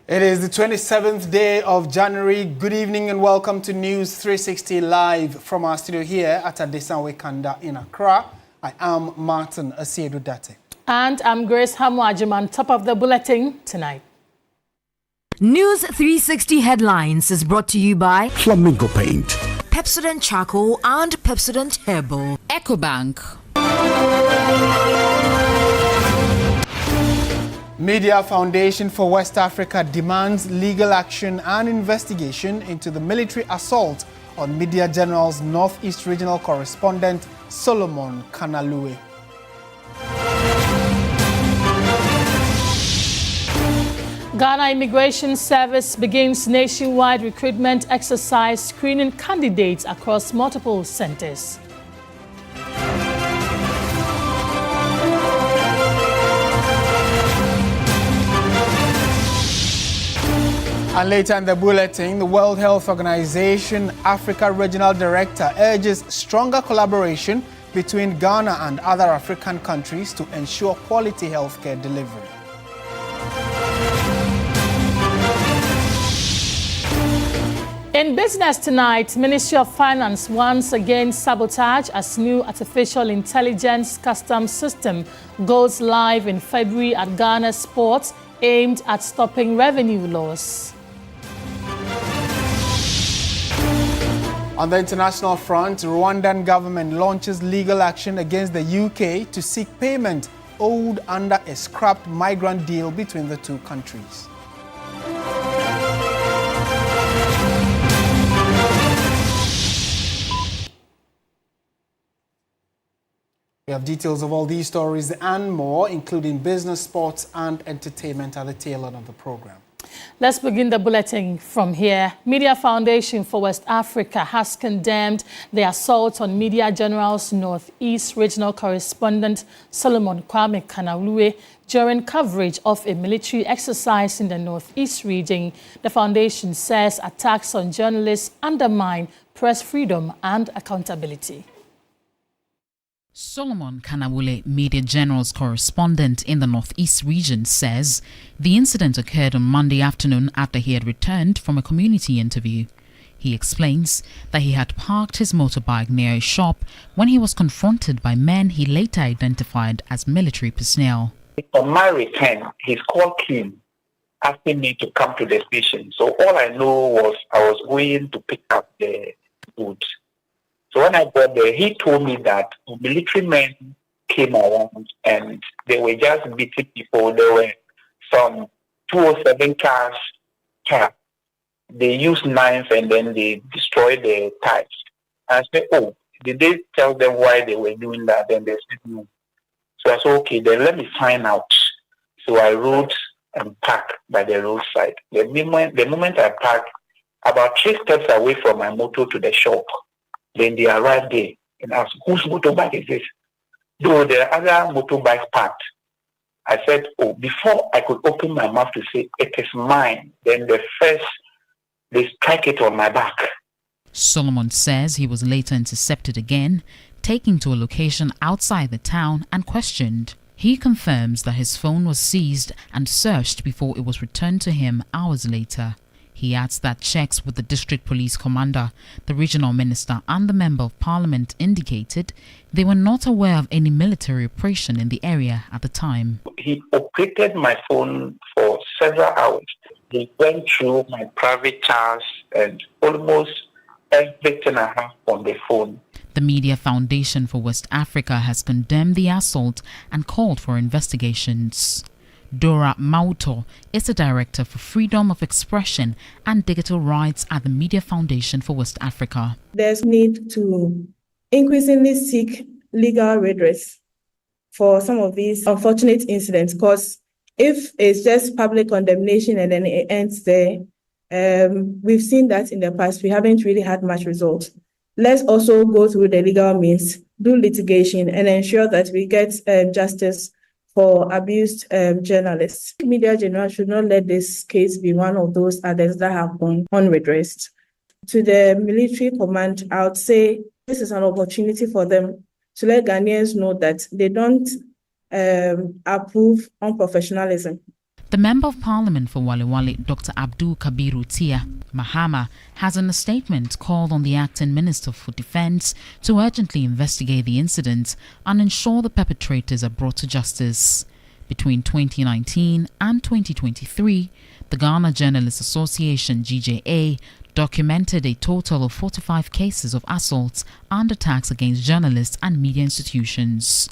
It is the 27th day of January. Good evening and welcome to News 360 live from our studio here at Adesanwe Kanda in Accra. I am Martin Asiedu Date. And I'm Grace Hamuajiman. Top of the bulletin tonight. News 360 headlines is brought to you by Flamingo Paint, Pepsodent Charcoal and Pepsodent Herbal, EcoBank. Media Foundation for West Africa demands legal action and investigation into the military assault on Media General's Northeast Regional Correspondent Solomon Kanalue. Ghana Immigration Service begins nationwide recruitment exercise screening candidates across multiple centers. And later in the bulletin, the World Health Organization Africa Regional Director urges stronger collaboration between Ghana and other African countries to ensure quality healthcare delivery. In business tonight, Ministry of Finance once again sabotage as new artificial intelligence custom system goes live in February at Ghana's ports aimed at stopping revenue loss. On the international front, Rwandan government launches legal action against the UK to seek payment owed under a scrapped migrant deal between the two countries. We have details of all these stories and more, including business, sports, and entertainment at the tail end of the program. Let's begin the bulletin from here. Media Foundation for West Africa has condemned the assault on Media General's Northeast Regional Correspondent Solomon Kwame Kanalue during coverage of a military exercise in the Northeast region. The foundation says attacks on journalists undermine press freedom and accountability. Solomon Kanalue, Media General's correspondent in the Northeast region, says the incident occurred on Monday afternoon after he had returned from a community interview. He explains that he had parked his motorbike near a shop when he was confronted by men he later identified as military personnel. On my return, his call came asking me to come to the station. So all I know was I was going to pick up the goods. So when I got there, he told me that military men came around and they were just beating people. There were some 207 cars. They used knives and then they destroyed the tires. I said, oh, did they tell them why they were doing that? Then they said no. So I said, okay, then let me find out. So I rode and parked by the roadside. The moment I parked, about 3 steps away from my motor to the shop, then they arrived there and asked, whose motorbike is this? Though the other motorbike parked, I said, oh, before I could open my mouth to say, it is mine, then they strike it on my back. Solomon says he was later intercepted again, taken to a location outside the town and questioned. He confirms that his phone was seized and searched before it was returned to him hours later. He adds that checks with the district police commander, the regional minister and the member of parliament indicated they were not aware of any military operation in the area at the time. He operated my phone for several hours. He went through my private chats and almost everything I have on the phone. The Media Foundation for West Africa has condemned the assault and called for investigations. Dora Mauto is the Director for Freedom of Expression and Digital Rights at the Media Foundation for West Africa. There's need to increasingly seek legal redress for some of these unfortunate incidents, because if it's just public condemnation and then it ends there, we've seen that in the past, we haven't really had much result. Let's also go through the legal means, do litigation, and ensure that we get justice for abused journalists. Media General should not let this case be one of those others that have gone unredressed. To the military command, I would say this is an opportunity for them to let Ghanaians know that they don't approve unprofessionalism. The Member of Parliament for Wale Wale, Dr. Abdul Kabiru Tia Mahama, has in a statement called on the Acting Minister for Defence to urgently investigate the incident and ensure the perpetrators are brought to justice. Between 2019 and 2023, the Ghana Journalists Association (GJA) documented a total of 45 cases of assaults and attacks against journalists and media institutions.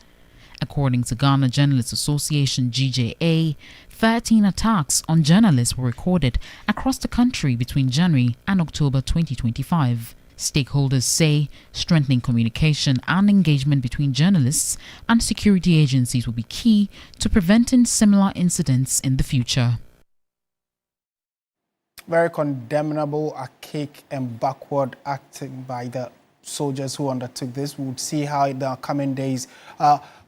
According to Ghana Journalists Association (GJA), 13 attacks on journalists were recorded across the country between January and October 2025. Stakeholders say strengthening communication and engagement between journalists and security agencies will be key to preventing similar incidents in the future. Very condemnable, archaic and backward acting by the soldiers who undertook this. We would see how in the coming days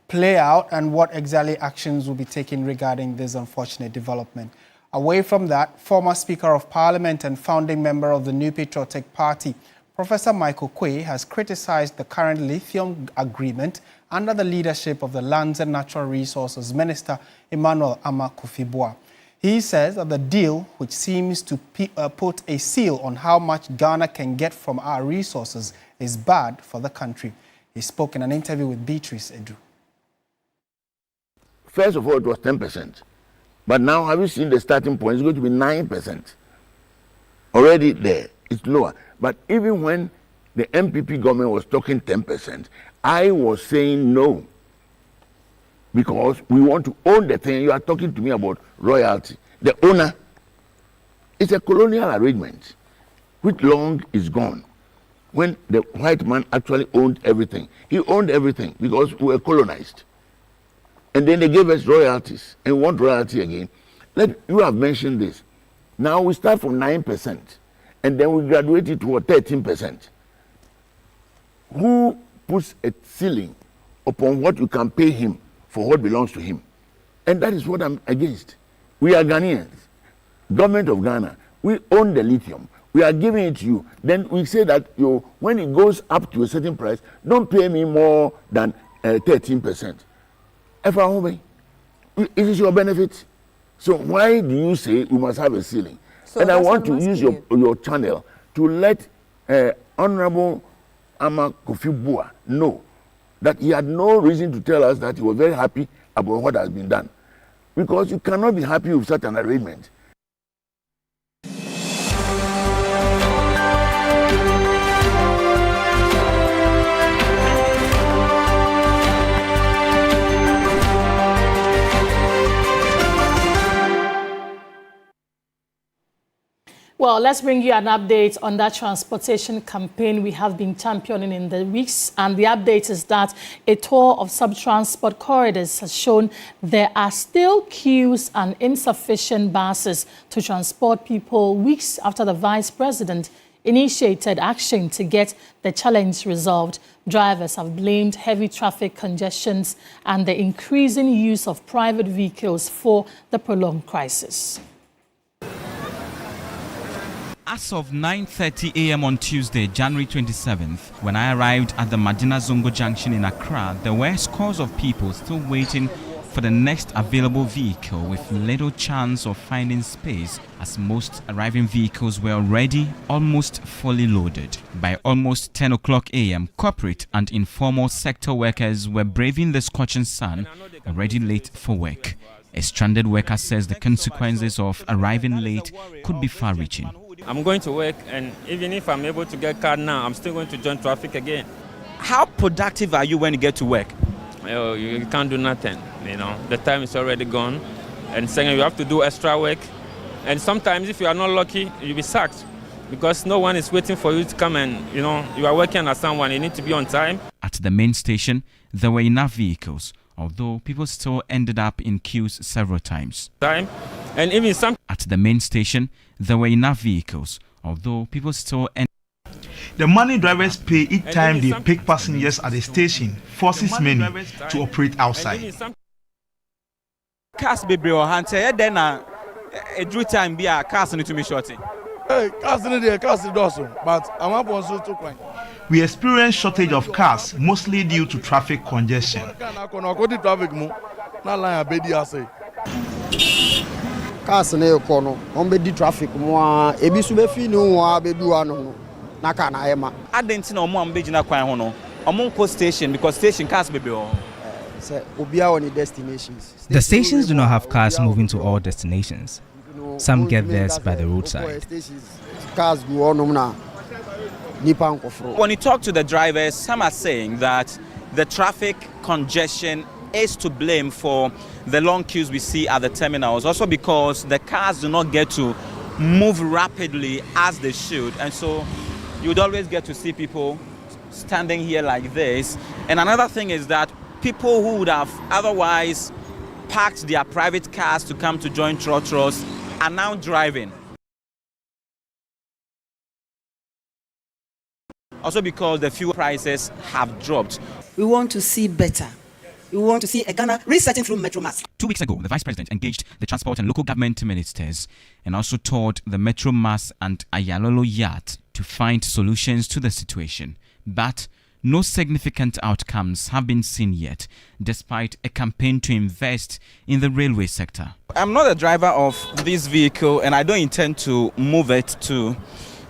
play out and what exactly actions will be taken regarding this unfortunate development. Away from that, former Speaker of Parliament and founding member of the New Patriotic Party, Professor Michael Quay, has criticized the current lithium agreement under the leadership of the Lands and Natural Resources Minister Emmanuel Ama Kofi-Boah. He says that the deal, which seems to put a seal on how much Ghana can get from our resources, is bad for the country. He spoke in an interview with Beatrice Edu. First of all, it was 10%. But now, have you seen the starting point? It's going to be 9%. Already there, it's lower. But even when the MPP government was talking 10%, I was saying no. Because we want to own the thing. You are talking to me about royalty. The owner, it's a colonial arrangement, which long is gone. When the white man actually owned everything. He owned everything because we were colonized. And then they gave us royalties and we want royalty again. You have mentioned this. Now we start from 9% and then we graduate it to 13%. Who puts a ceiling upon what you can pay him for what belongs to him? And that is what I'm against. We are Ghanaians, government of Ghana. We own the lithium. We are giving it to you. Then we say that when it goes up to a certain price, don't pay me more than 13%. It is your benefit. So why do you say we must have a ceiling? So and I want to use your channel to let Honorable Ama Kofi-Boah know that he had no reason to tell us that he was very happy about what has been done. Because you cannot be happy with such an arrangement. Well, let's bring you an update on that transportation campaign we have been championing in the weeks. And the update is that a tour of sub-transport corridors has shown there are still queues and insufficient buses to transport people weeks after the Vice President initiated action to get the challenge resolved. Drivers have blamed heavy traffic congestions and the increasing use of private vehicles for the prolonged crisis. As of 9:30 a.m. on Tuesday, January 27th, when I arrived at the Madina Zongo Junction in Accra, there were scores of people still waiting for the next available vehicle with little chance of finding space, as most arriving vehicles were already almost fully loaded. By almost 10 o'clock a.m., corporate and informal sector workers were braving the scorching sun, already late for work. A stranded worker says the consequences of arriving late could be far-reaching. I'm going to work, and even if I'm able to get a car now, I'm still going to join traffic again. How productive are you when you get to work? Oh, you can't do nothing, The time is already gone. And second, you have to do extra work. And sometimes, if you are not lucky, you'll be sacked. Because no one is waiting for you to come and, you are working as someone. You need to be on time. At the main station, there were enough vehicles, although people still ended up in queues several times. And even At the main station, there were enough vehicles, although people still The money drivers pay each time they pick passengers at the station forces many to operate outside. Cars be then a due time be a cars need to be shorting. Hey, cars need a cars also, but I'm up also to point. We experience shortage of cars, mostly due to traffic congestion. cars na ekono on be di traffic mo ebi su be fi ni ho be du ano na ka na ayema adenti na omo am be gina kwan ho no omo nko station because station cars be o The stations do not have cars moving to all destinations. Some get theirs by the roadside. When you talk to the drivers, some are saying that the traffic congestion is to blame for the long queues we see at the terminals, also because the cars do not get to move rapidly as they should, and so you would always get to see people standing here like this. And another thing is that people who would have otherwise parked their private cars to come to join Trotros are now driving. Also because the fuel prices have dropped. We want to see better. We want to see a Ghana resetting through Metromas. 2 weeks ago, the Vice President engaged the transport and local government ministers and also toured the Metromas and Ayalolo yard to find solutions to the situation. But no significant outcomes have been seen yet, despite a campaign to invest in the railway sector. I'm not a driver of this vehicle and I don't intend to move it to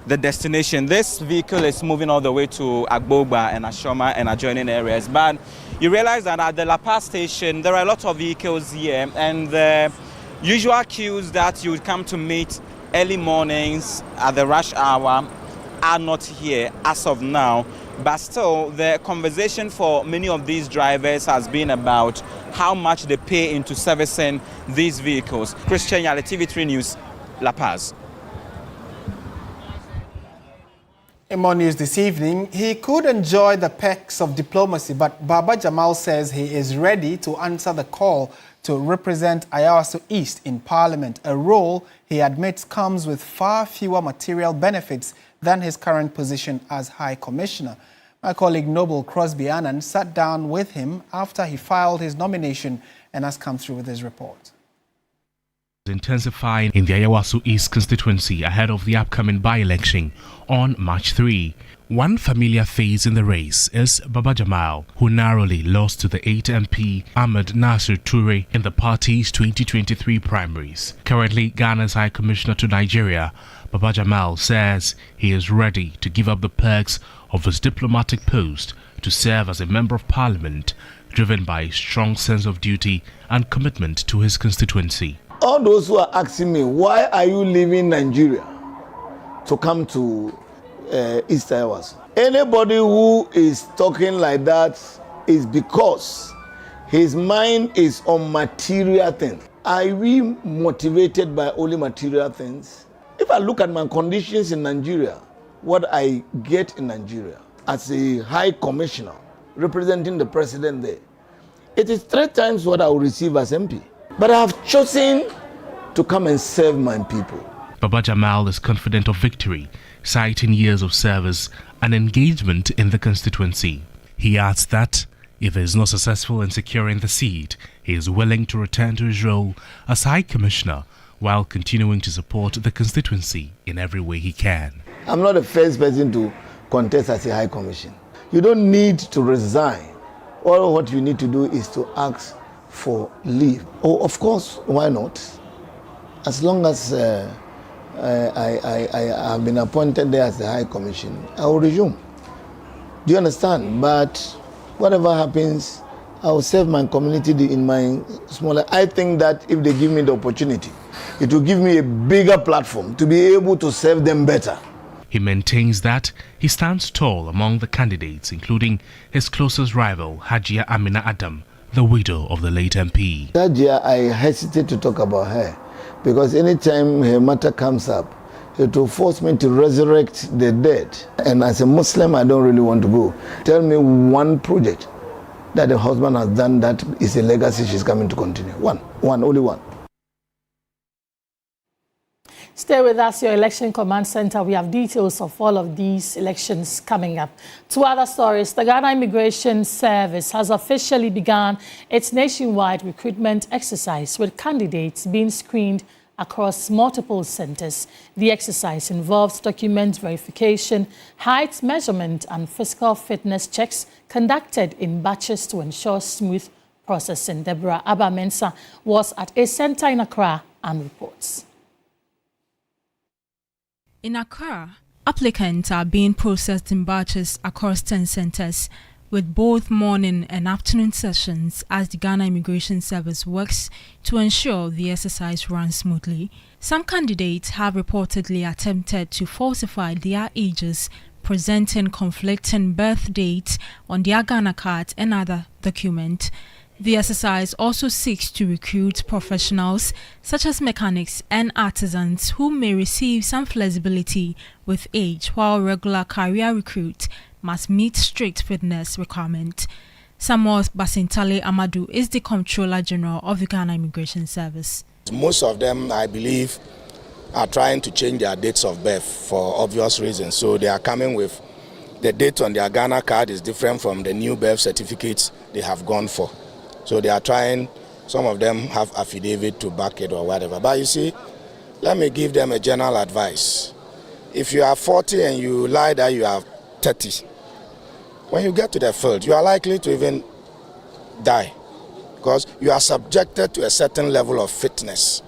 the destination. This vehicle is moving all the way to Agbogba and Ashoma and adjoining areas. But you realize that at the La Paz station, there are a lot of vehicles here, and the usual queues that you would come to meet early mornings at the rush hour are not here as of now. But still, the conversation for many of these drivers has been about how much they pay into servicing these vehicles. Christian Yale, TV3 News, La Paz. In more news this evening, he could enjoy the perks of diplomacy, but Baba Jamal says he is ready to answer the call to represent Ayawaso East in Parliament, a role he admits comes with far fewer material benefits than his current position as High Commissioner. My colleague Noble Crosby Annan sat down with him after he filed his nomination and has come through with his report. Intensifying in the Ayawaso East constituency ahead of the upcoming by-election on March 3. One familiar face in the race is Baba Jamal, who narrowly lost to the 8 MP Ahmed Nasir Toure in the party's 2023 primaries. Currently Ghana's High Commissioner to Nigeria, Baba Jamal says he is ready to give up the perks of his diplomatic post to serve as a member of parliament, driven by a strong sense of duty and commitment to his constituency. All those who are asking me, why are you leaving Nigeria to come to East Ayawaso? Anybody who is talking like that is because his mind is on material things. Are we motivated by only material things? If I look at my conditions in Nigeria, what I get in Nigeria as a High Commissioner representing the president there, it is 3 times what I will receive as MP. But I have chosen to come and serve my people. Baba Jamal is confident of victory, citing years of service and engagement in the constituency. He adds that if he is not successful in securing the seat, he is willing to return to his role as High Commissioner while continuing to support the constituency in every way he can. I'm not the first person to contest as a High Commission. You don't need to resign. All what you need to do is to ask for leave. Oh, of course, why not? As long as I have been appointed there as the High Commission, I will resume. Do you understand? But whatever happens, I will serve my community in my smaller. I think that if they give me the opportunity, it will give me a bigger platform to be able to serve them better. He maintains that he stands tall among the candidates, including his closest rival, Hajia Amina Adam, the widow of the late MP. Hajia, I hesitate to talk about her because anytime her matter comes up, it will force me to resurrect the dead. And as a Muslim, I don't really want to go. Tell me one project that the husband has done that is a legacy she's coming to continue. One, only one. Stay with us, your Election Command Center. We have details of all of these elections coming up. 2 other stories. The Ghana Immigration Service has officially begun its nationwide recruitment exercise, with candidates being screened across multiple centers. The exercise involves document verification, height measurement, and physical fitness checks conducted in batches to ensure smooth processing. Deborah Abba Mensah was at a center in Accra and reports. In Accra, applicants are being processed in batches across 10 centers, with both morning and afternoon sessions as the Ghana Immigration Service works to ensure the exercise runs smoothly. Some candidates have reportedly attempted to falsify their ages, presenting conflicting birth dates on their Ghana cards and other documents. The exercise also seeks to recruit professionals such as mechanics and artisans who may receive some flexibility with age, while regular career recruits must meet strict fitness requirements. Samuel Basintale Amadou is the Comptroller General of the Ghana Immigration Service. Most of them, I believe, are trying to change their dates of birth for obvious reasons. So they are coming with the date on their Ghana card is different from the new birth certificates they have gone for. So they are trying, some of them have affidavit to back it or whatever. But you see, let me give them a general advice. If you are 40 and you lie that you are 30, when you get to the field, you are likely to even die because you are subjected to a certain level of fitness.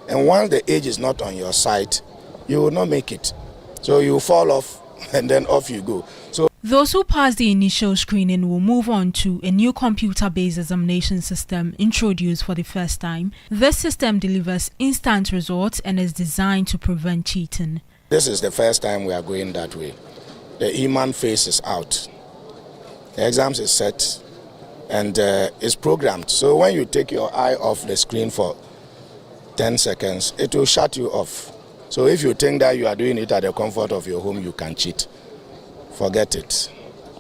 And once the age is not on your side, you will not make it. So you fall off and then off you go. So those who pass the initial screening will move on to a new computer-based examination system introduced for the first time. This system delivers instant results and is designed to prevent cheating. This is the first time we are going that way. The human face is out. The exams is set and it's programmed. So when you take your eye off the screen for 10 seconds, it will shut you off. So if you think that you are doing it at the comfort of your home, you can cheat. Forget it.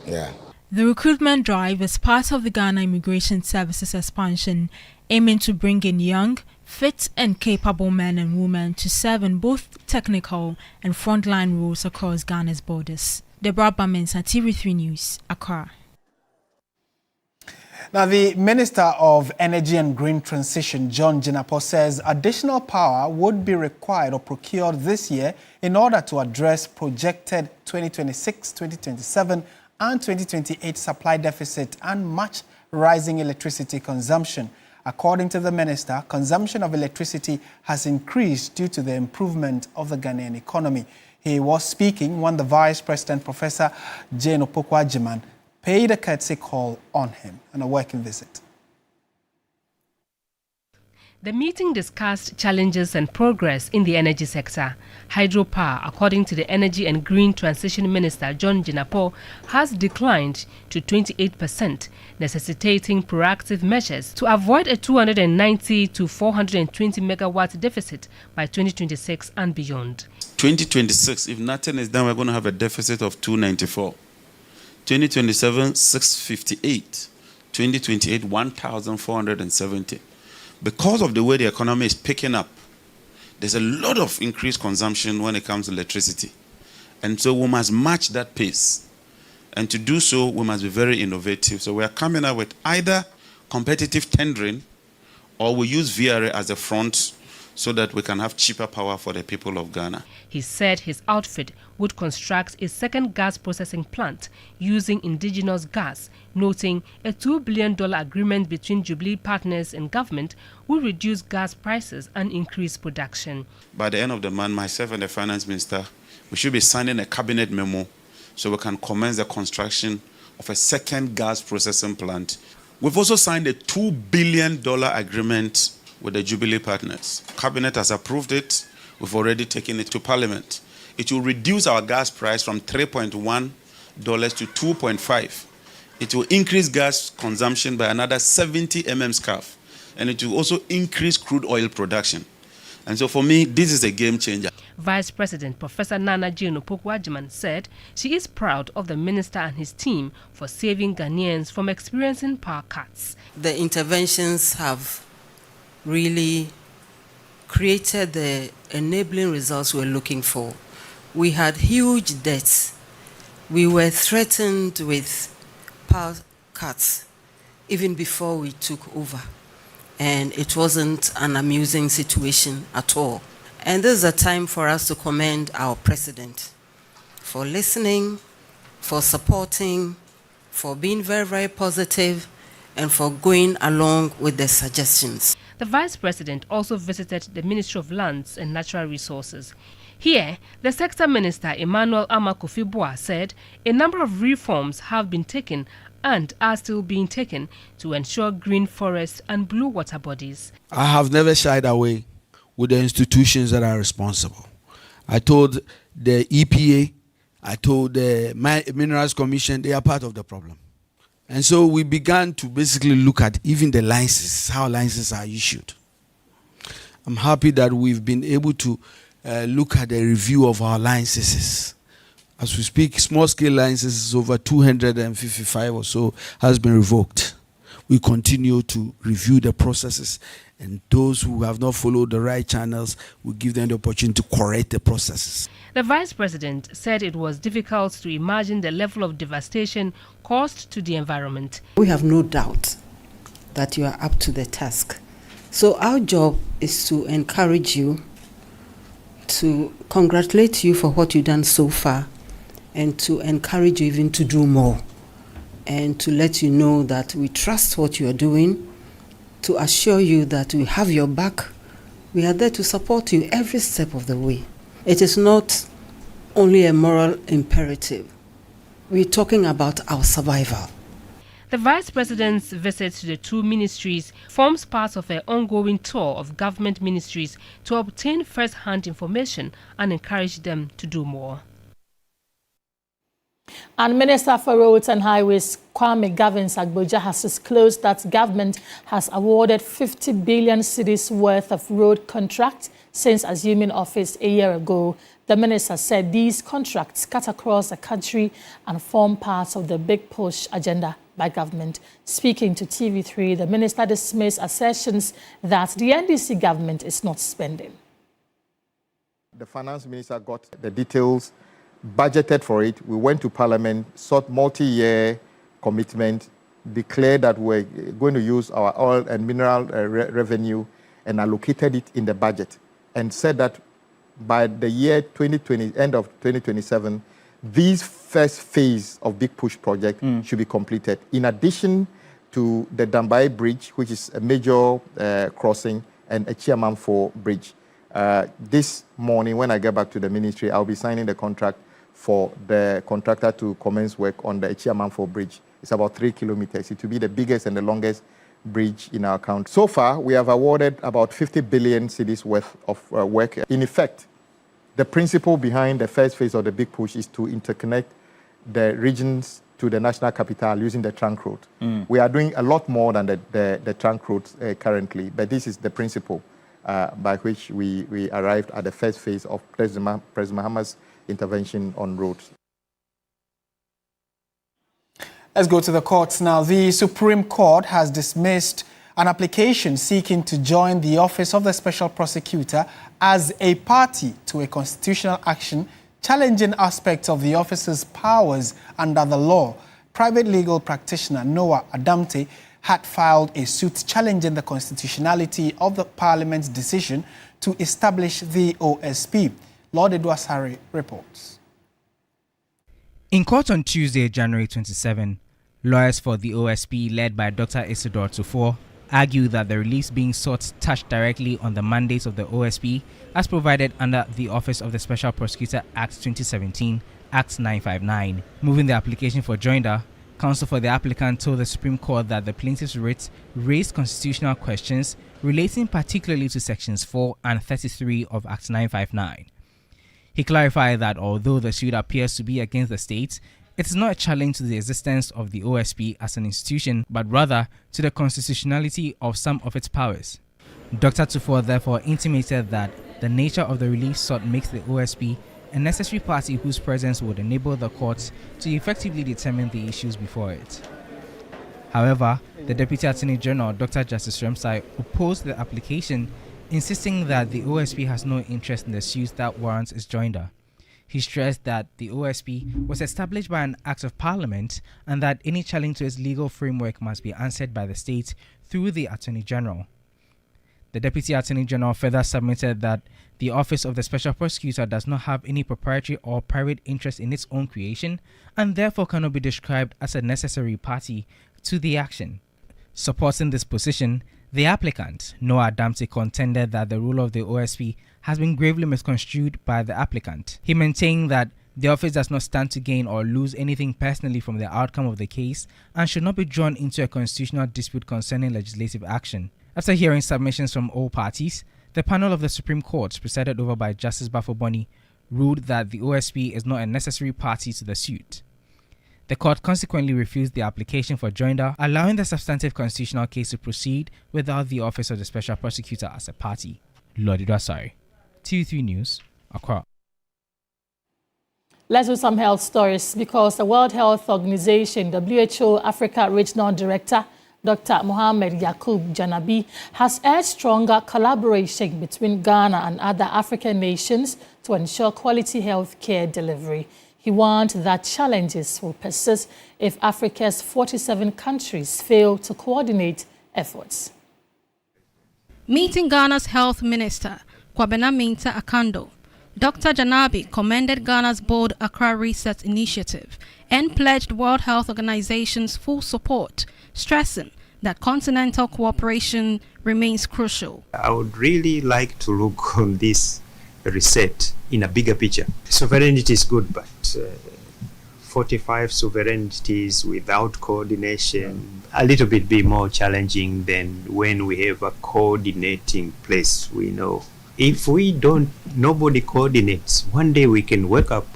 Yeah. The recruitment drive is part of the Ghana Immigration Services expansion, aiming to bring in young, fit and capable men and women to serve in both technical and frontline roles across Ghana's borders. Deborah Bamensa, TV3 News, Accra. Now, the Minister of Energy and Green Transition, John Jinapor, says additional power would be required or procured this year in order to address projected 2026, 2027 and 2028 supply deficit and much rising electricity consumption. According to the minister, consumption of electricity has increased due to the improvement of the Ghanaian economy. He was speaking when the Vice President, Professor Jane Opoku-Agyeman, paid a courtesy call on him on a working visit. The meeting discussed challenges and progress in the energy sector. Hydropower, according to the Energy and Green Transition Minister John Jinapor, has declined to 28%, necessitating proactive measures to avoid a 290 to 420 megawatt deficit by 2026 and beyond. 2026, if nothing is done, we're going to have a deficit of 294. 2027, 658. 2028, 1,470. Because of the way the economy is picking up, there's a lot of increased consumption when it comes to electricity. And so we must match that pace. And to do so, we must be very innovative. So we are coming up with either competitive tendering or we use VRA as a front so that we can have cheaper power for the people of Ghana. He said his outfit would construct a second gas processing plant using indigenous gas, noting a $2 billion agreement between Jubilee partners and government will reduce gas prices and increase production. By the end of the month, myself and the finance minister, we should be signing a cabinet memo so we can commence the construction of a second gas processing plant. We've also signed a $2 billion agreement with the Jubilee partners. Cabinet has approved it. We've already taken it to Parliament. It will reduce our gas price from $3.1 to $2.5. It will increase gas consumption by another 70 MMscf, and it will also increase crude oil production. And so for me, this is a game changer. Vice President Professor Nana Jane Opoku-Agyeman said she is proud of the minister and his team for saving Ghanaians from experiencing power cuts. The interventions have really created the enabling results we're looking for. We had huge debts. We were threatened with power cuts even before we took over. And it wasn't an amusing situation at all. And this is a time for us to commend our president for listening, for supporting, for being very, very positive, and for going along with the suggestions. The Vice President also visited the Ministry of Lands and Natural Resources. Here, the Sector Minister Emmanuel Amakofi-Boa said a number of reforms have been taken and are still being taken to ensure green forests and blue water bodies. I have never shied away with the institutions that are responsible. I told the EPA, I told the Minerals Commission, they are part of the problem. And so we began to basically look at even the licenses, how licenses are issued. I'm happy that we've been able to look at the review of our licenses. As we speak, small-scale licenses over 255 or so has been revoked. We continue to review the processes, and those who have not followed the right channels, we give them the opportunity to correct the processes. The Vice President said it was difficult to imagine the level of devastation caused to the environment. We have no doubt that you are up to the task. So our job is to encourage you, to congratulate you for what you've done so far, and to encourage you even to do more, and to let you know that we trust what you are doing, to assure you that we have your back. We are there to support you every step of the way. It is not only a moral imperative. We're talking about our survival. The Vice President's visit to the two ministries forms part of an ongoing tour of government ministries to obtain first-hand information and encourage them to do more. And Minister for Roads and Highways Kwame Gavin-Agbodza has disclosed that government has awarded 50 billion cedis worth of road contracts since assuming office a year ago. The minister said these contracts cut across the country and form part of the big push agenda by government. Speaking to TV3, the minister dismissed assertions that the NDC government is not spending. The finance minister got the details, budgeted for it. We went to Parliament, sought multi-year commitment, declared that we're going to use our oil and mineral revenue and allocated it in the budget, and said that by the year 2020, end of 2027, this first phase of Big Push project should be completed. In addition to the Dambai Bridge, which is a major crossing, and a Chiamanfo Bridge. This morning, when I get back to the ministry, I'll be signing the contract for the contractor to commence work on the Chiamanfo Bridge. It's about 3 kilometers. It will be the biggest and the longest bridge in our country. So far, we have awarded about 50 billion cedis worth of work. In effect, the principle behind the first phase of the Big Push is to interconnect the regions to the national capital using the trunk road. We are doing a lot more than the trunk roads currently, but this is the principle by which we arrived at the first phase of President Mahama's intervention on roads. Let's go to the courts now. The Supreme Court has dismissed an application seeking to join the Office of the Special Prosecutor as a party to a constitutional action challenging aspects of the office's powers under the law. Private legal practitioner Noah Adamte had filed a suit challenging the constitutionality of the Parliament's decision to establish the OSP. Lord Edwasari reports. In court on Tuesday, January 27, lawyers for the OSP, led by Dr. Isidore Tufor, argued that the reliefs being sought touched directly on the mandates of the OSP as provided under the Office of the Special Prosecutor Act 2017, Act 959. Moving the application for joinder, counsel for the applicant told the Supreme Court that the plaintiff's writ raised constitutional questions relating particularly to Sections 4 and 33 of Act 959. He clarified that although the suit appears to be against the state, it is not a challenge to the existence of the OSP as an institution, but rather to the constitutionality of some of its powers. Dr. Tufor therefore intimated that the nature of the relief sought makes the OSP a necessary party whose presence would enable the courts to effectively determine the issues before it. However, the Deputy Attorney General, Dr. Justice Remsai, opposed the application, insisting that the OSP has no interest in the suit that warrants its joinder. He stressed that the OSP was established by an Act of Parliament and that any challenge to its legal framework must be answered by the state through the Attorney General. The Deputy Attorney General further submitted that the Office of the Special Prosecutor does not have any proprietary or private interest in its own creation and therefore cannot be described as a necessary party to the action. Supporting this position, The applicant, Noah Adamsi, contended that the role of the OSP has been gravely misconstrued by the applicant. He maintained that the office does not stand to gain or lose anything personally from the outcome of the case and should not be drawn into a constitutional dispute concerning legislative action. After hearing submissions from all parties, the panel of the Supreme Court, presided over by Justice Bafo-Boni, ruled that the OSP is not a necessary party to the suit. The court consequently refused the application for joinder, allowing the substantive constitutional case to proceed without the Office of the Special Prosecutor as a party. Lord Idwasari, TV3 News, Accra. Let's do some health stories because the World Health Organization, WHO Africa Regional Director, Dr. Mohamed Yakub Janabi, has urged stronger collaboration between Ghana and other African nations to ensure quality health care delivery. He warned that challenges will persist if Africa's 47 countries fail to coordinate efforts. Meeting Ghana's Health Minister, Kwabena Minta Akando, Dr. Janabi commended Ghana's bold Accra Reset initiative and pledged World Health Organization's full support, stressing that continental cooperation remains crucial. I would really like to look on this reset in a bigger picture. Sovereignty is good, but 45 sovereignties without coordination, a little bit be more challenging than when we have a coordinating place. We know if we don't, nobody coordinates. One day we can wake up,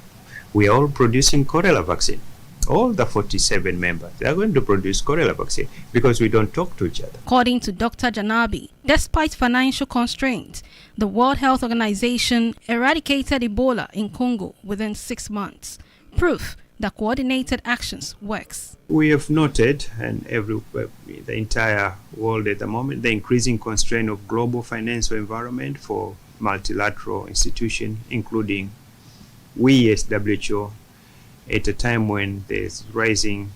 we are all producing Corella vaccine. All the 47 members, they are going to produce Corella vaccine because we don't talk to each other. According to Dr. Janabi, despite financial constraints, the World Health Organization eradicated Ebola in Congo within 6 months. Proof that coordinated actions works. We have noted, and the entire world at the moment, the increasing constraint of global financial environment for multilateral institutions, including we as WHO, at a time when there's rising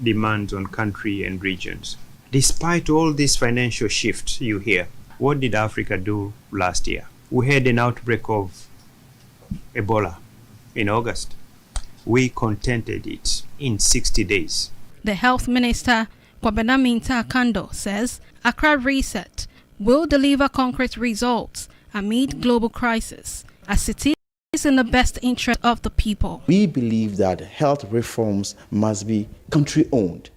demands on country and regions. Despite all these financial shifts you hear, what did Africa do last year? We had an outbreak of Ebola in August. We contained it in 60 days. The health minister, Kwabena Minta Akando, says Accra Reset will deliver concrete results amid global crisis as it is in the best interest of the people. We believe that health reforms must be country-owned.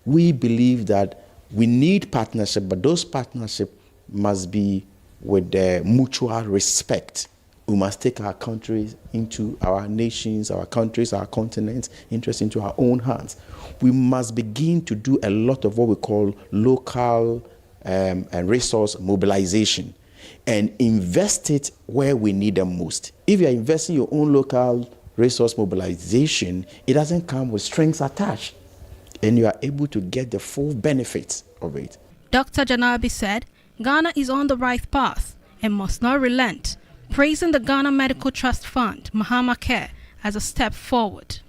We believe that we need partnership, but those partnerships must be with the mutual respect. We must take our countries into our nations, our countries, our continents, interests into our own hands. We must begin to do a lot of what we call local and resource mobilization and invest it where we need them most. If you are investing your own local resource mobilization, it doesn't come with strings attached, and you are able to get the full benefits of it. Dr. Janabi said Ghana is on the right path and must not relent, praising the Ghana Medical Trust Fund, Mahama Care, as a step forward.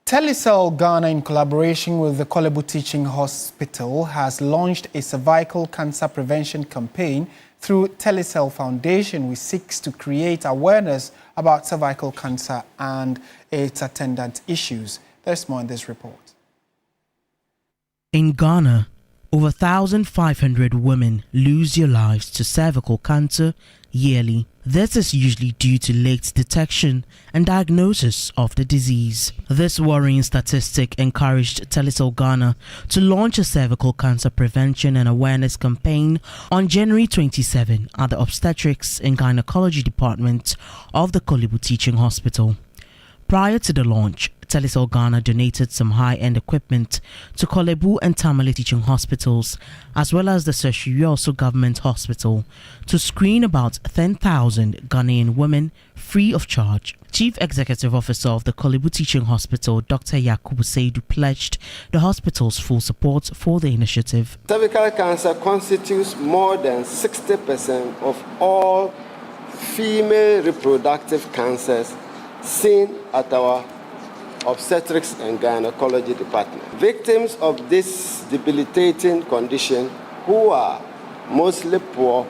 Telecel Ghana, in collaboration with the Korle Bu Teaching Hospital, has launched a cervical cancer prevention campaign through Telecel Foundation, which seeks to create awareness about cervical cancer and its attendant issues. There's more in this report. In Ghana, over 1,500 women lose their lives to cervical cancer yearly. This is usually due to late detection and diagnosis of the disease. This worrying statistic encouraged Telecel Ghana to launch a cervical cancer prevention and awareness campaign on January 27 at the Obstetrics and Gynecology Department of the Korle Bu Teaching Hospital. Prior to the launch, Telecel Ghana donated some high-end equipment to Korle Bu and Tamale Teaching Hospitals, as well as the Seshuyuoso Government Hospital, to screen about 10,000 Ghanaian women free of charge. Chief Executive Officer of the Korle Bu Teaching Hospital, Dr. Yakubu Seidu, pledged the hospital's full support for the initiative. Cervical cancer constitutes more than 60% of all female reproductive cancers seen at our Obstetrics and Gynecology Department. Victims of this debilitating condition, who are mostly poor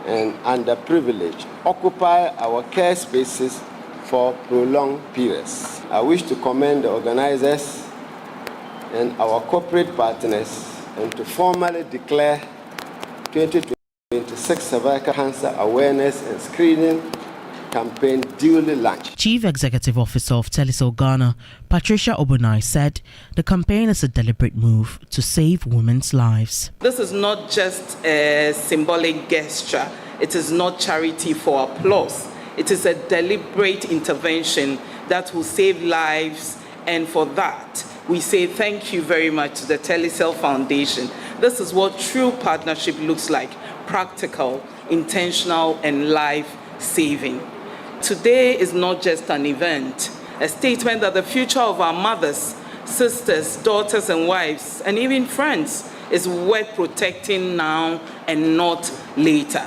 and underprivileged, occupy our care spaces for prolonged periods. I wish to commend the organizers and our corporate partners, and to formally declare 2026 cervical cancer awareness and screening campaign duly launched. Chief Executive Officer of Telecel Ghana, Patricia Obonai, said the campaign is a deliberate move to save women's lives. This is not just a symbolic gesture. It is not charity for applause. It is a deliberate intervention that will save lives, and for that, we say thank you very much to the Telecel Foundation. This is what true partnership looks like: practical, intentional, and life-saving. Today is not just an event, a statement that the future of our mothers, sisters, daughters, and wives, and even friends is worth protecting now and not later.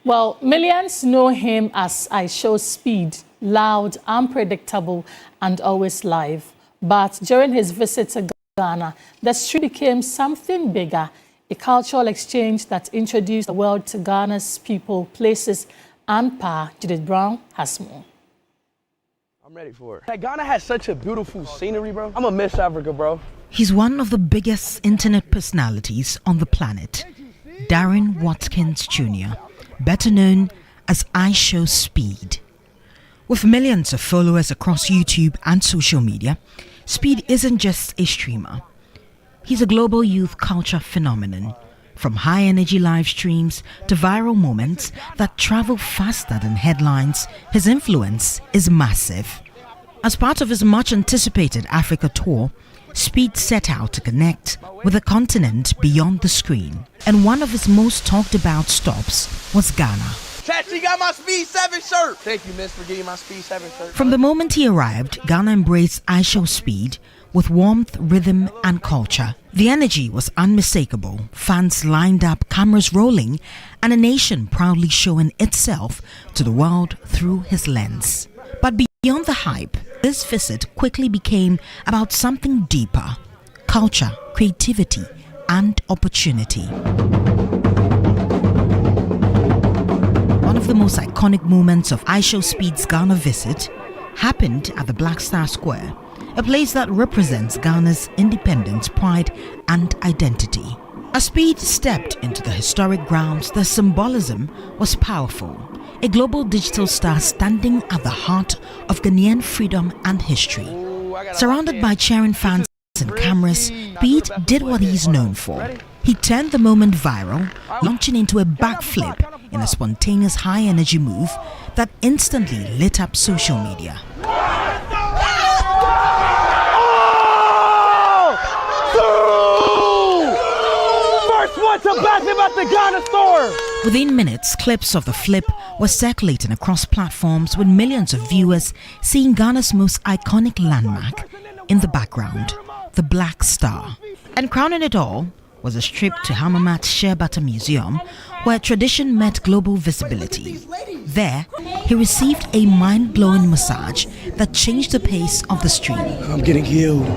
Well, millions know him as I Show Speed, loud, unpredictable, and always live. But during his visit to Ghana, the street became something bigger, a cultural exchange that introduced the world to Ghana's people, places, and power. Judith Brown has more. I'm ready for it. Ghana has such a beautiful scenery, bro. I'm gonna miss Africa, bro. He's one of the biggest internet personalities on the planet, Darren Watkins Jr., better known as I Show Speed. With millions of followers across YouTube and social media, Speed isn't just a streamer. He's a global youth culture phenomenon. From high-energy live streams to viral moments that travel faster than headlines, his influence is massive. As part of his much-anticipated Africa tour, Speed set out to connect with a continent beyond the screen. And one of his most talked-about stops was Ghana. Chat, she got my Speed 7 shirt. Thank you, miss, for getting my Speed 7 shirt. From the moment he arrived, Ghana embraced I Show Speed with warmth, rhythm, and culture. The energy was unmistakable. Fans lined up, cameras rolling, and a nation proudly showing itself to the world through his lens. But beyond the hype, this visit quickly became about something deeper: culture, creativity, and opportunity. One of the most iconic moments of I Show Speed's Ghana visit happened at the Black Star Square, a place that represents Ghana's independence, pride, and identity. As Speed stepped into the historic grounds, the symbolism was powerful. A global digital star standing at the heart of Ghanaian freedom and history. Surrounded by cheering fans and cameras, Speed did what he's known for. He turned the moment viral, launching into a backflip in a spontaneous high-energy move that instantly lit up social media. At the Ghana store. Within minutes, clips of the flip were circulating across platforms, with millions of viewers seeing Ghana's most iconic landmark in the background, the Black Star. And crowning it all was a trip to Hammamat Shea Butter Museum, where tradition met global visibility. There, he received a mind-blowing massage that changed the pace of the stream. I'm getting healed.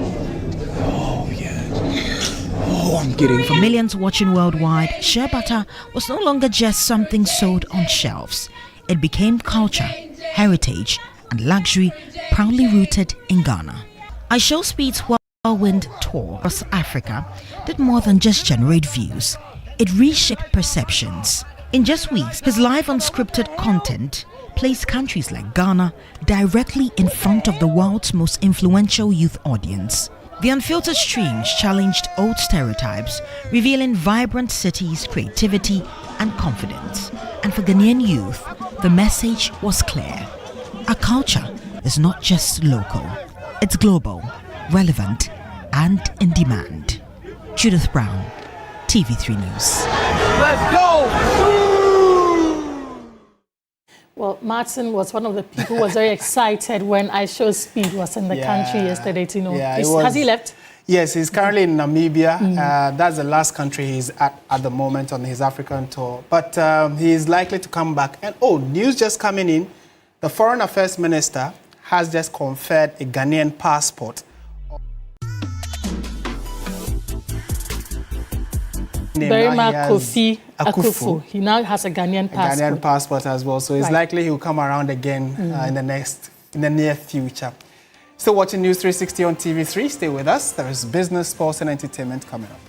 For millions watching worldwide, shea butter was no longer just something sold on shelves. It became culture, heritage, and luxury proudly rooted in Ghana. I Show Speed's whirlwind tour across Africa did more than just generate views. It reshaped perceptions. In just weeks, his live unscripted content placed countries like Ghana directly in front of the world's most influential youth audience. The unfiltered streams challenged old stereotypes, revealing vibrant cities, creativity, and confidence. And for Ghanaian youth, the message was clear. Our culture is not just local, it's global, relevant, and in demand. Judith Brown, TV3 News. Let's go! Well, Martin was one of the people who was very excited when I Show Speed was in the country yesterday. You know, has he left? Yes, he's currently in Namibia. That's the last country he's at the moment on his African tour. But he is likely to come back. And news just coming in. The Foreign Affairs Minister has just conferred a Ghanaian passport. Berima Kofi Akufo. He now has a Ghanaian passport. Ghanaian passport as well. So it's likely he'll come around again in the near future. Still watching News 360 on TV3. Stay with us. There is business, sports, and entertainment coming up.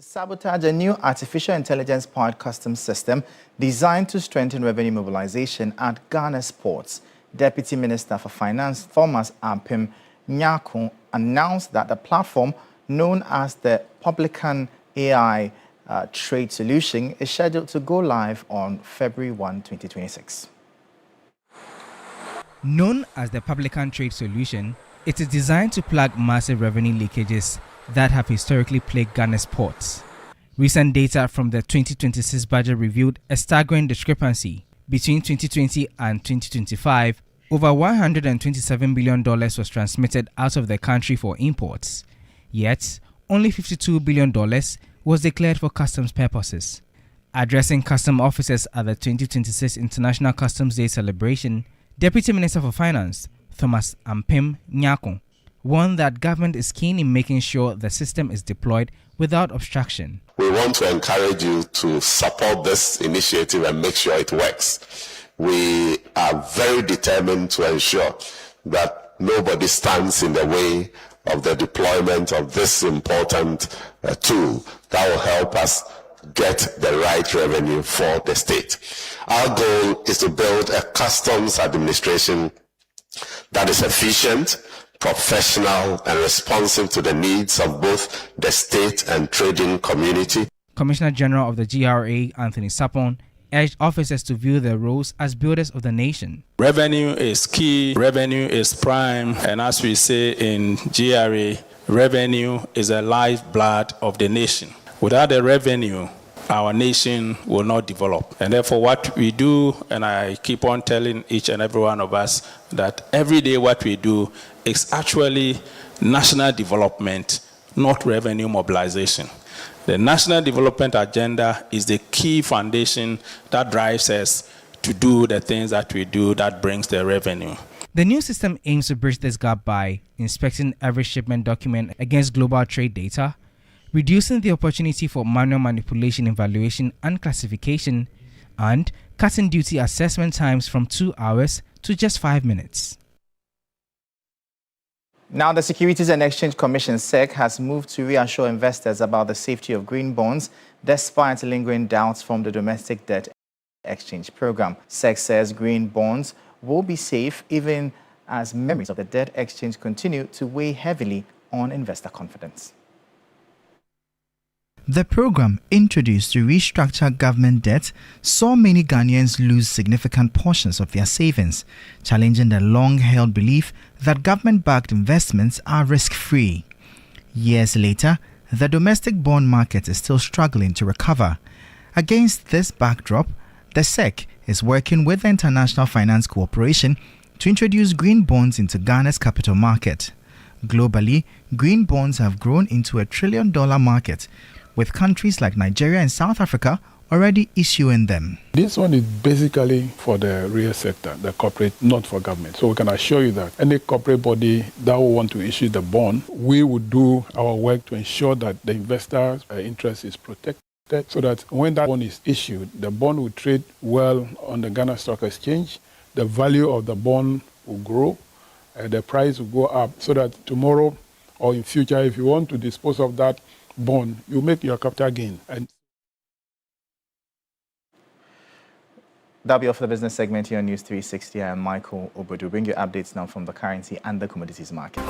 Sabotage, a new artificial intelligence-powered customs system designed to strengthen revenue mobilization at Ghana's ports. Deputy Minister for Finance Thomas Ampim Nyarko announced that the platform, known as the Publican AI Trade Solution, is scheduled to go live on February 1, 2026. Known as the Publican Trade Solution, it is designed to plug massive revenue leakages that have historically plagued Ghana's ports. Recent data from the 2026 budget revealed a staggering discrepancy. Between 2020 and 2025, over $127 billion was transmitted out of the country for imports. Yet, only $52 billion was declared for customs purposes. Addressing custom officers at the 2026 International Customs Day celebration, Deputy Minister for Finance Thomas Ampim Nyarko warned that government is keen in making sure the system is deployed without obstruction. We want to encourage you to support this initiative and make sure it works. We are very determined to ensure that nobody stands in the way of the deployment of this important tool that will help us get the right revenue for the state. Our goal is to build a customs administration that is efficient, professional, and responsive to the needs of both the state and trading community. Commissioner General of the GRA, Anthony Sapon, urged officers to view their roles as builders of the nation. Revenue is key, revenue is prime, and as we say in GRA, revenue is the lifeblood of the nation. Without the revenue, our nation will not develop. And therefore what we do, and I keep on telling each and every one of us, that every day what we do is actually national development, not revenue mobilization. The National Development Agenda is the key foundation that drives us to do the things that we do that brings the revenue. The new system aims to bridge this gap by inspecting every shipment document against global trade data, reducing the opportunity for manual manipulation, evaluation, and classification, and cutting duty assessment times from 2 hours to just 5 minutes. Now, the Securities and Exchange Commission, SEC, has moved to reassure investors about the safety of green bonds, despite lingering doubts from the domestic debt exchange program. SEC says green bonds will be safe even as memories of the debt exchange continue to weigh heavily on investor confidence. The program, introduced to restructure government debt, saw many Ghanaians lose significant portions of their savings, challenging the long-held belief that government-backed investments are risk-free. Years later, the domestic bond market is still struggling to recover. Against this backdrop, the SEC is working with the International Finance Corporation to introduce green bonds into Ghana's capital market. Globally, green bonds have grown into a $1 trillion market, with countries like Nigeria and South Africa already issuing them. This one is basically for the real sector, the corporate, not for government. So we can assure you that any corporate body that will want to issue the bond, we will do our work to ensure that the investor's interest is protected, so that when that bond is issued, the bond will trade well on the Ghana Stock Exchange, the value of the bond will grow, the price will go up, so that tomorrow or in future, if you want to dispose of that bond, you make your capital gain. And that'll be all for the business segment here on News 360. I am Michael Obodu. Bring you updates now from the currency and the commodities market.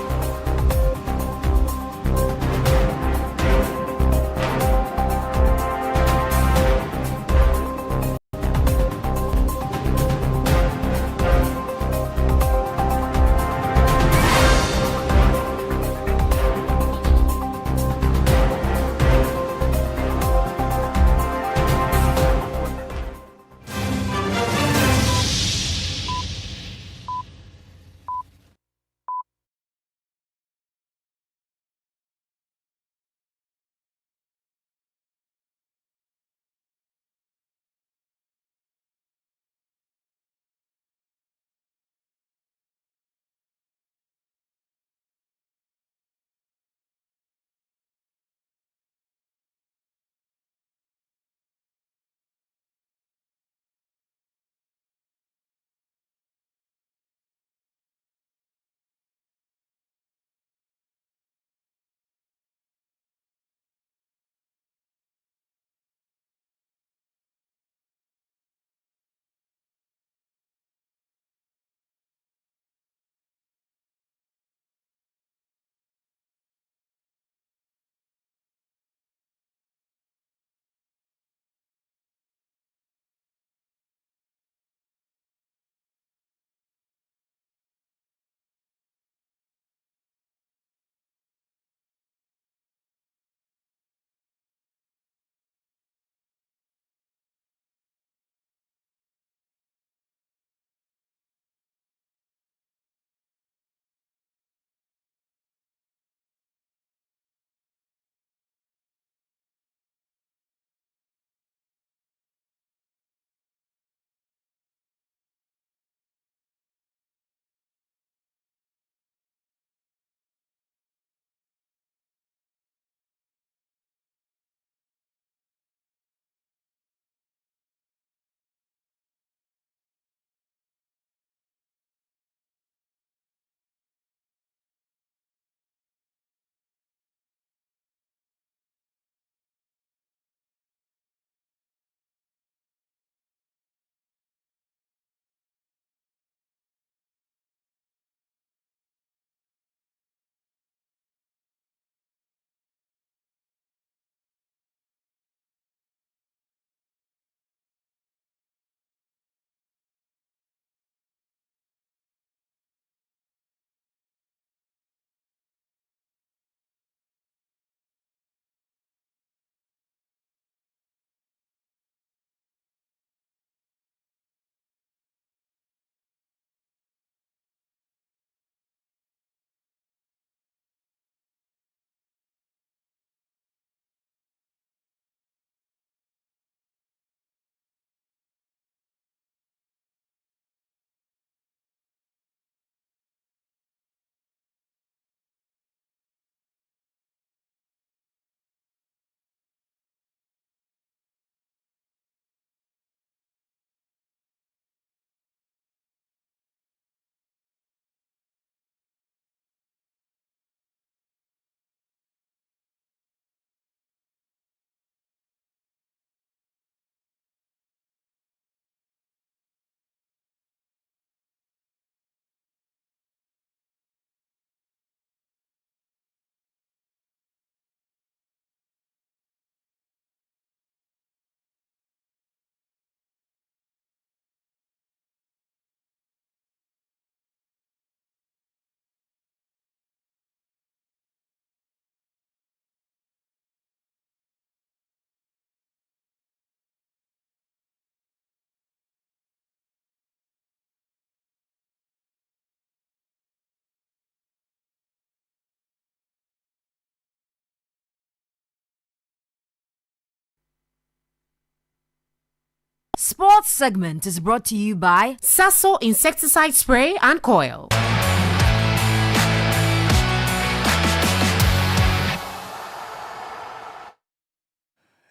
sports segment is brought to you by Sasso Insecticide Spray and Coil.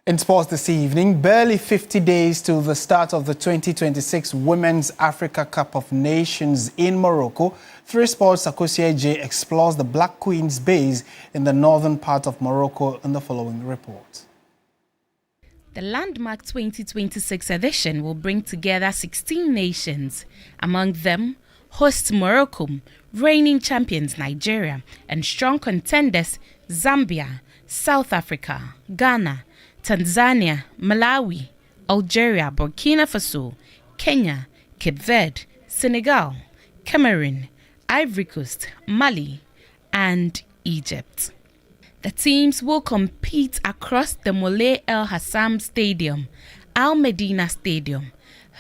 In sports this evening, barely 50 days to the start of the 2026 Women's Africa Cup of Nations in Morocco, 3 Sports Akosia J explores the Black Queen's base in the northern part of Morocco in the following report. The landmark 2026 edition will bring together 16 nations, among them host Morocco, reigning champions Nigeria, and strong contenders Zambia, South Africa, Ghana, Tanzania, Malawi, Algeria, Burkina Faso, Kenya, Cape Verde, Senegal, Cameroon, Ivory Coast, Mali, and Egypt. The teams will compete across the Moulay El Hassam Stadium, Al Medina Stadium,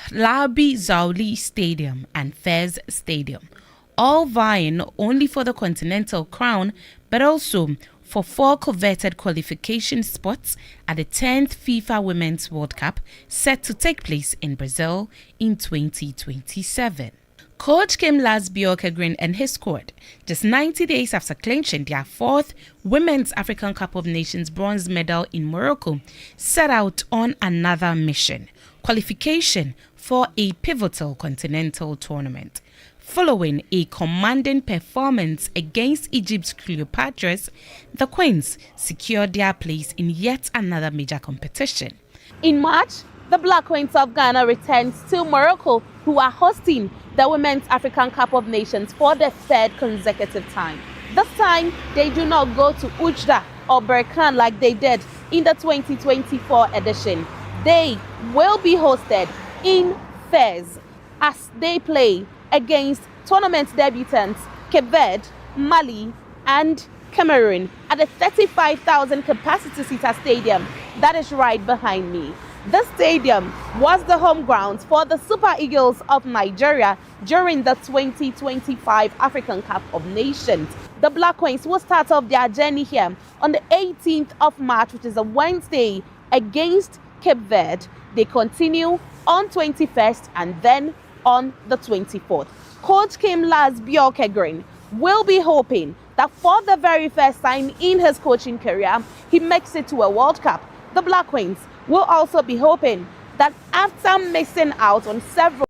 Labi Zaouli Stadium, and Fez Stadium, all vying not only for the continental crown but also for 4 coveted qualification spots at the 10th FIFA Women's World Cup set to take place in Brazil in 2027. Coach Kim Lasbiorkegrin and his squad, just 90 days after clinching their 4th Women's African Cup of Nations bronze medal in Morocco, set out on another mission, qualification for a pivotal continental tournament. Following a commanding performance against Egypt's Cleopatras, the Queens secured their place in yet another major competition. In March, the Black Queens of Ghana returns to Morocco, who are hosting the Women's African Cup of Nations for the 3rd consecutive time. This time, they do not go to Oujda or Berkane like they did in the 2024 edition. They will be hosted in Fez as they play against tournament debutants Cape Verde, Mali, and Cameroon at the 35,000 capacity seater stadium that is right behind me. This stadium was the home ground for the Super Eagles of Nigeria during the 2025 African Cup of Nations. The Black Queens will start off their journey here on the 18th of March, which is a Wednesday, against Cape Verde. They continue on 21st and then on the 24th. Coach Kim Lasbiorkegrin will be hoping that for the very first time in his coaching career, he makes it to a World Cup. The Black Queens will also be hoping that after missing out on several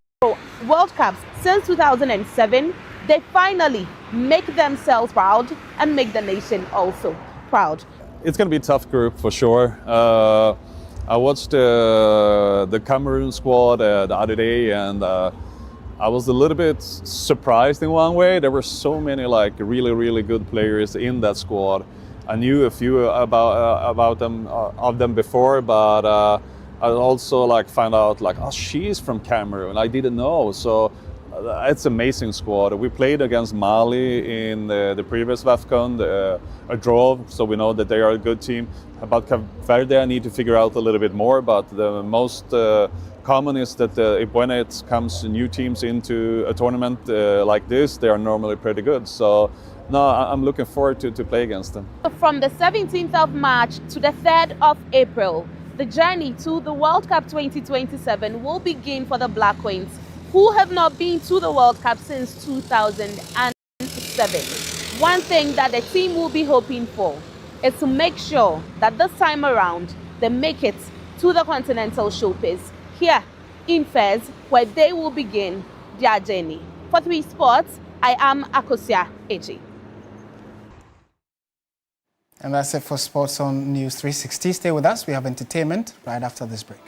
World Cups since 2007, they finally make themselves proud and make the nation also proud. It's going to be a tough group for sure. I watched the Cameroon squad the other day, and I was a little bit surprised in one way. There were so many really good players in that squad. I knew a few about them of them before, but I also found out oh, she's from Cameroon. I didn't know. So it's an amazing squad. We played against Mali in the previous WAFCON, a draw, so we know that they are a good team. About Cape Verde, I need to figure out a little bit more, but the most common is that when it comes new teams into a tournament like this, they are normally pretty good. So no, I'm looking forward to play against them. From the 17th of March to the 3rd of April, the journey to the World Cup 2027 will begin for the Black Queens, who have not been to the World Cup since 2007. One thing that the team will be hoping for is to make sure that this time around they make it to the continental showpiece here in Fez, where they will begin their journey. For 3 Sports, I am Akosia Eji. And that's it for Sports on News 360. Stay with us. We have entertainment right after this break.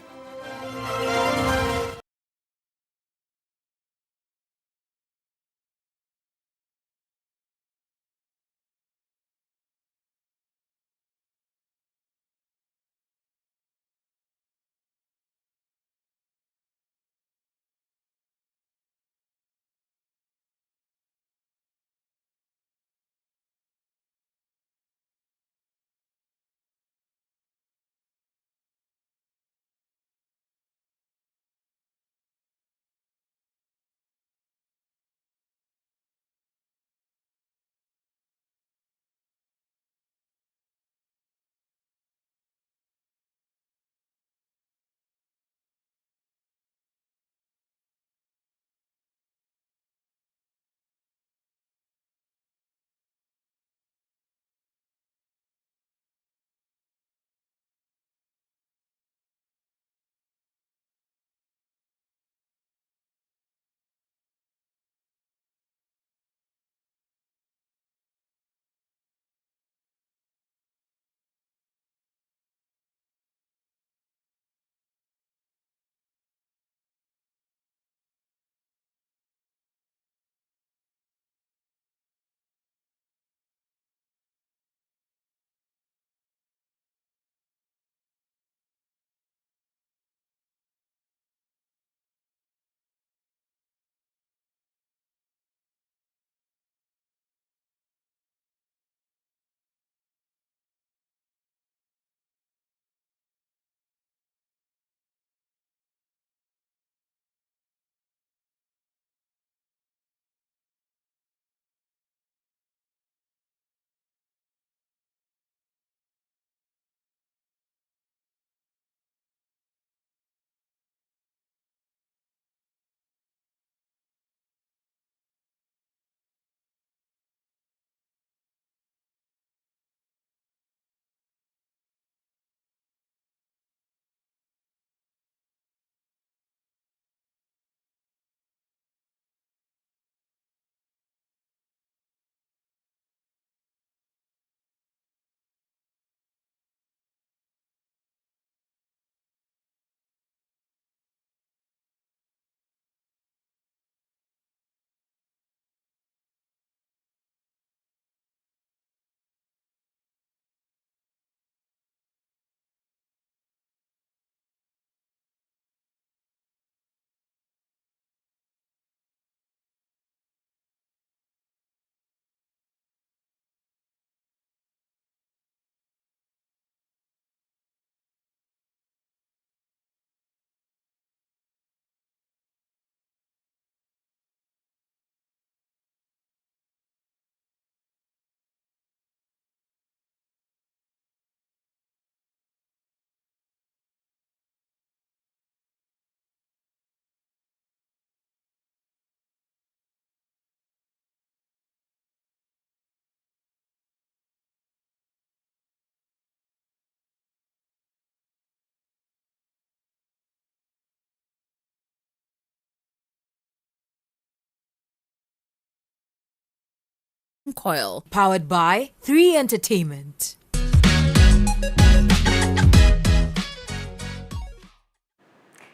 Coil, powered by 3 Entertainment.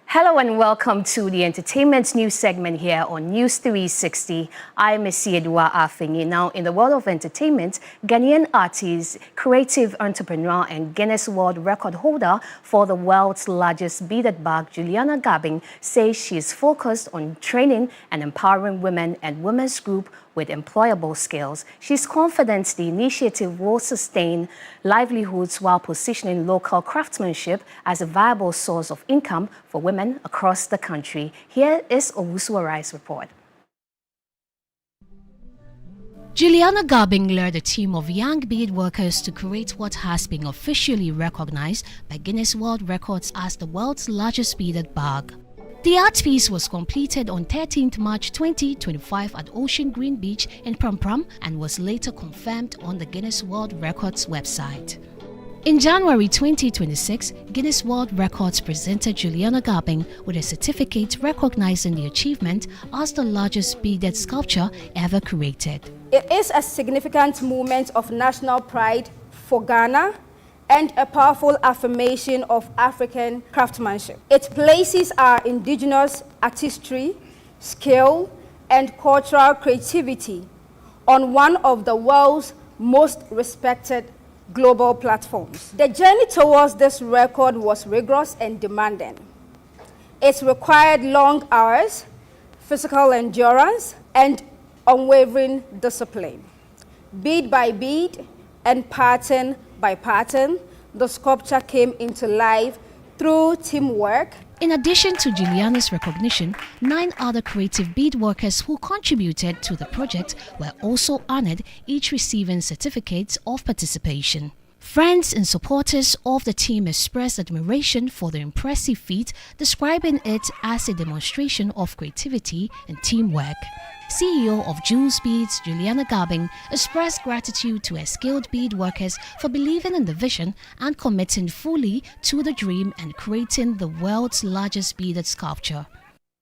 Hello and welcome to the entertainment news segment here on News 360. I'm Esiedua Afenyi. Now, in the world of entertainment, Ghanaian artist, creative entrepreneur, and Guinness World Record holder for the world's largest beaded bag, Juliana Gabing, says she is focused on training and empowering women and women's group with employable skills. She's confident the initiative will sustain livelihoods while positioning local craftsmanship as a viable source of income for women across the country. Here is Owusu Arai's report. Juliana Gabing led a team of young bead workers to create what has been officially recognized by Guinness World Records as the world's largest beaded bag. The art piece was completed on 13th March 2025 at Ocean Green Beach in Pram Pram and was later confirmed on the Guinness World Records website. In January 2026, Guinness World Records presented Juliana Gabing with a certificate recognizing the achievement as the largest beaded sculpture ever created. It is a significant moment of national pride for Ghana and a powerful affirmation of African craftsmanship. It places our indigenous artistry, skill, and cultural creativity on one of the world's most respected global platforms. The journey towards this record was rigorous and demanding. It required long hours, physical endurance, and unwavering discipline. Bead by bead and pattern by pattern, the sculpture came into life through teamwork. In addition to Juliana's recognition, 9 other creative bead workers who contributed to the project were also honored, each receiving certificates of participation. Friends and supporters of the team expressed admiration for the impressive feat, describing it as a demonstration of creativity and teamwork. CEO of Jules Beads, Juliana Gabing, expressed gratitude to her skilled bead workers for believing in the vision and committing fully to the dream and creating the world's largest beaded sculpture.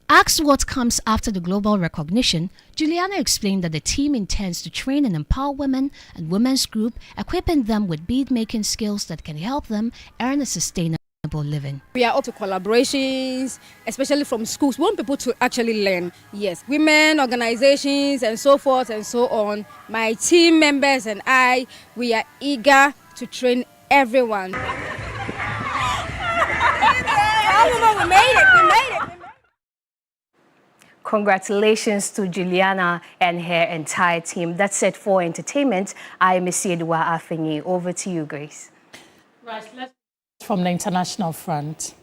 Asked what comes after the global recognition, Juliana explained that the team intends to train and empower women and women's group, equipping them with bead-making skills that can help them earn a sustainable living. We are up to collaborations, especially from schools. We want people to actually learn. Yes, women, organizations, and so forth and so on. My team members and I, we are eager to train everyone. We made it. Congratulations to Juliana and her entire team. That's it for entertainment. I'm Esiedua Afenyi. Over to you, Grace. Right, let's from the international front.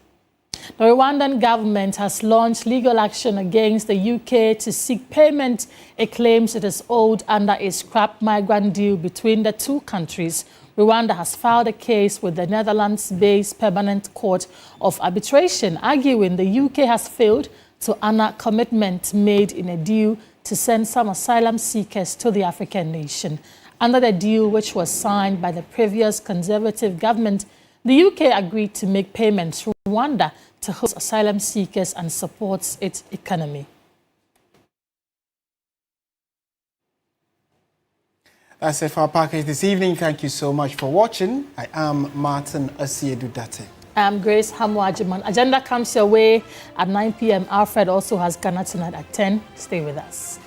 The Rwandan government has launched legal action against the UK to seek payment it claims it is owed under a scrap migrant deal between the two countries. Rwanda has filed a case with the Netherlands-based Permanent Court of Arbitration, arguing the UK has failed to honor commitments made in a deal to send some asylum seekers to the African nation. Under the deal, which was signed by the previous Conservative government, the UK agreed to make payments to Rwanda to host asylum seekers and supports its economy. That's it for our package this evening. Thank you so much for watching. I am Martin Asiedu-Date. I'm Grace Hamuajiman. Agenda comes your way at 9 p.m. Alfred also has Ghana Tonight at 10. Stay with us.